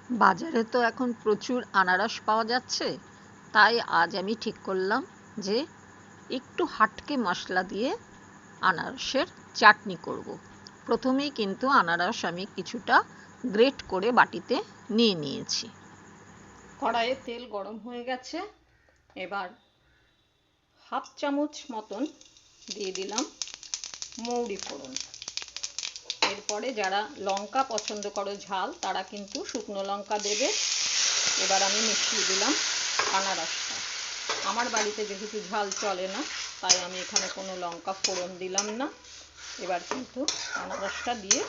বাজারে তো এখন প্রচুর আনারস পাওয়া যাচ্ছে, তাই আজ আমি ঠিক করলাম যে একটু হাটকে মশলা দিয়ে আনারসের চাটনি করব। প্রথমেই কিন্তু আনারস আমি কিছুটা গ্রেট করে বাটিতে নিয়ে নিয়েছি। কড়াইয়ে তেল গরম হয়ে গেছে, এবার হাফ চামচ মতন দিয়ে দিলাম মৌরি ফোড়ন। এরপরে যারা লঙ্কা পছন্দ করো ঝাল, তারা কিন্তু শুকনো লঙ্কা দেবে। এবার আমি মিশিয়ে দিলাম আনারসটা। আমার বাড়িতে যেহেতু ঝাল চলে না, তাই আমি এখানে কোনো লঙ্কা ফোড়ন দিলাম না। এবার কিন্তু আনারসটা দিয়ে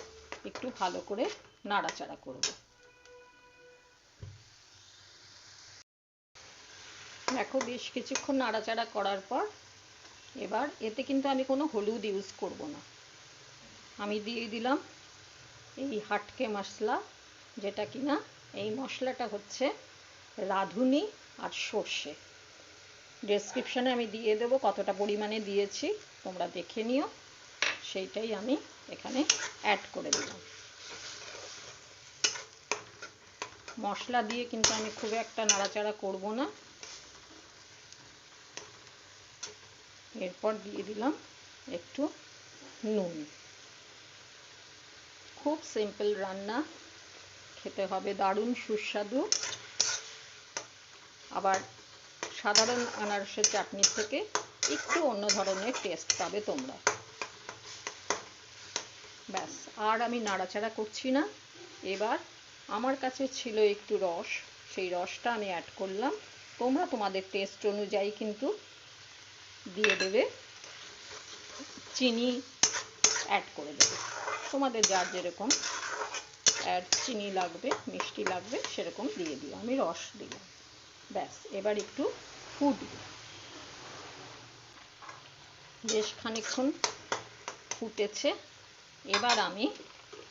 একটু ভালো করে নাড়াচাড়া করব। দেখো, বেশ কিছুক্ষণ নাড়াচাড়া করার পর এবার এতে কিন্তু আমি কোনো হলুদ ইউজ করব না। আমি দিয়ে দিলাম এই হাটকে মশলা, যেটা কিনা এই মশলাটা হচ্ছে রাঁধুনি আর সর্ষে। ডেসক্রিপশনে আমি দিয়ে দেবো কতটা পরিমাণে দিয়েছি, তোমরা দেখে নিও। সেইটাই আমি এখানে অ্যাড করে দিলাম। মশলা দিয়ে কিন্তু আমি খুব একটা নাড়াচাড়া করব না। এরপর দিয়ে দিলাম একটু নুন। খুব সিম্পল রান্না, খেতে হবে দারুণ সুস্বাদু। আবার সাধারণ আনারসের চাটনির থেকে একটু অন্য ধরনের টেস্ট পাবে তোমরা। ব্যাস, আর আমি নাড়াচাড়া করছি না। এবার আমার কাছে ছিল একটু রস, সেই রসটা আমি অ্যাড করলাম। তোমরা তোমাদের টেস্ট অনুযায়ী কিন্তু দিয়ে দেবে, চিনি অ্যাড করে দেবে। তোমাদের যার যেরকম চিনি লাগবে, মিষ্টি লাগবে, সেরকম দিয়ে দিও। আমি রস দিলাম। ব্যাস, এবার একটু ফুটবে। বেশ খানিকক্ষণ ফুটেছে। এবার আমি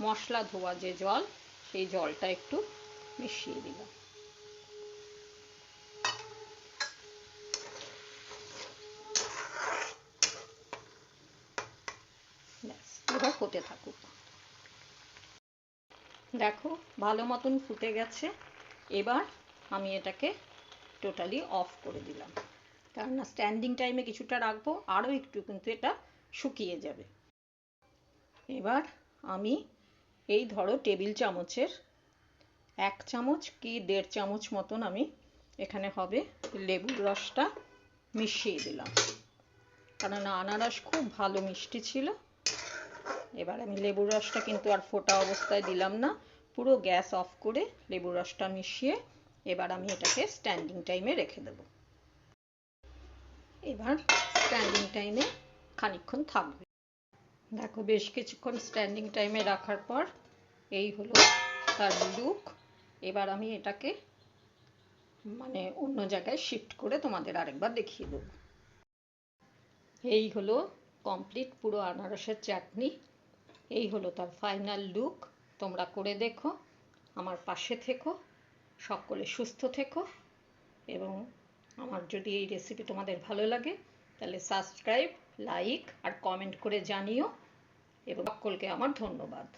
মশলা ধোয়া যে জল, সেই জলটা একটু মিশিয়ে দিলাম। ব্যাস, এবার হতে থাকুক। দেখো, ভালো মতন ফুটে গেছে। এবার আমি এটাকে টোটালি অফ করে দিলাম, কেননা স্ট্যান্ডিং টাইমে কিছুটা রাখবো, আরও একটু কিন্তু এটা শুকিয়ে যাবে। এবার আমি এই ধরো টেবিল চামচের 1 চামচ কি 1.5 চামচ মতন আমি এখানে হবে লেবুর রসটা মিশিয়ে দিলাম, কেননা আনারস খুব ভালো মিষ্টি ছিল। এবার আমি লেবুর রসটা কিন্তু আর ফোটা অবস্থায় দিলাম না, পুরো গ্যাস অফ করে লেবুর রসটা মিশিয়ে এবার আমি এটাকে স্ট্যান্ডিং টাইমে রেখে দেব। এবার স্ট্যান্ডিং টাইমে খানিকক্ষণ থাকবে। দেখো, বেশ কিছুক্ষণ স্ট্যান্ডিং টাইমে রাখার পর এই হলো তার লুক। এবার আমি এটাকে অন্য জায়গায় শিফট করে তোমাদের আরেকবার দেখিয়ে দেবো। এই হলো কমপ্লিট পুরো আনারসের চাটনি। এই হলো তার ফাইনাল লুক। তোমরা করে দেখো, আমার পাশে থেকো, সকলে সুস্থ থেকো। এবং আমার যদি এই রেসিপি তোমাদের ভালো লাগে, তাহলে সাবস্ক্রাইব, লাইক আর কমেন্ট করে জানিও। এবং সকলকে আমার ধন্যবাদ।